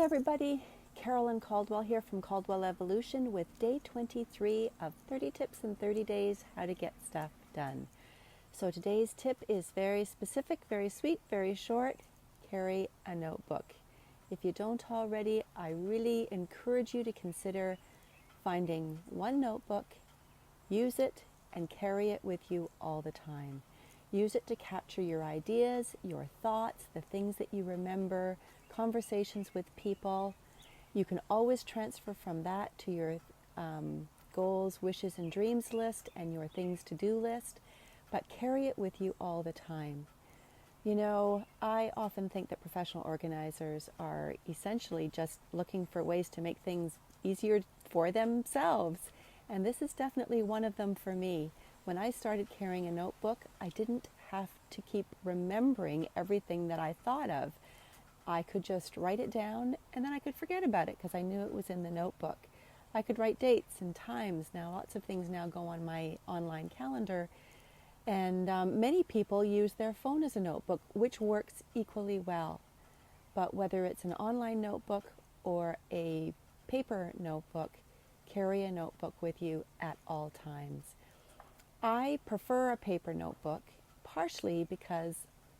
everybody, Carolyn Caldwell here from Caldwell Evolution with day 23 of 30 tips in 30 days how to get stuff done. So today's tip is very specific, very sweet, very short. Carry a notebook. If you don't already, I really encourage you to consider finding one notebook, use it, and carry it with you all the time. Use it to capture your ideas, your thoughts, the things that you remember, conversations with people. You can always transfer from that to your goals, wishes, and dreams list and your things to do list, but carry it with you all the time. You know, I often think that professional organizers are essentially just looking for ways to make things easier for themselves, and this is definitely one of them for me. When I started carrying a notebook, I didn't have to keep remembering everything that I thought of. I could just write it down and then I could forget about it because I knew it was in the notebook. I could write dates and times. Now, lots of things now go on my online calendar, and many people use their phone as a notebook, which works equally well. But whether it's an online notebook or a paper notebook, carry a notebook with you at all times. I prefer a paper notebook, partially because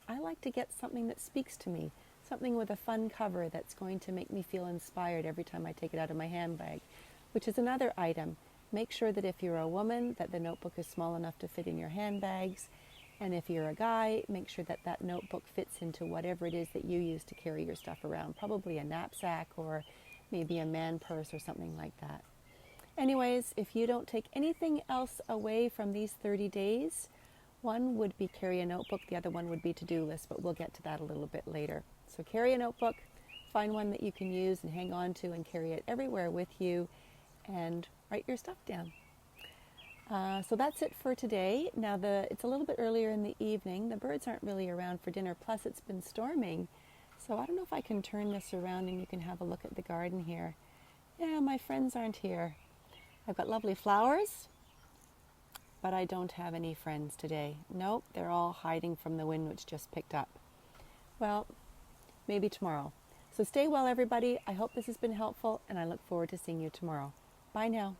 I like to get something that speaks to me, something with a fun cover that's going to make me feel inspired every time I take it out of my handbag, which is another item. Make sure that if you're a woman, that the notebook is small enough to fit in your handbags, and if you're a guy, make sure that that notebook fits into whatever it is that you use to carry your stuff around, probably a knapsack or maybe a man purse or something like that. Anyways, if you don't take anything else away from these 30 days, one would be carry a notebook, the other one would be to-do list, but we'll get to that a little bit later. So carry a notebook, find one that you can use and hang on to and carry it everywhere with you, and write your stuff down. So that's it for today. Now it's a little bit earlier in the evening. The birds aren't really around for dinner, plus it's been storming. So I don't know if I can turn this around and you can have a look at the garden here. Yeah, my friends aren't here. I've got lovely flowers, but I don't have any friends today. Nope, they're all hiding from the wind which just picked up. Well, maybe tomorrow. So stay well, everybody. I hope this has been helpful, and I look forward to seeing you tomorrow. Bye now.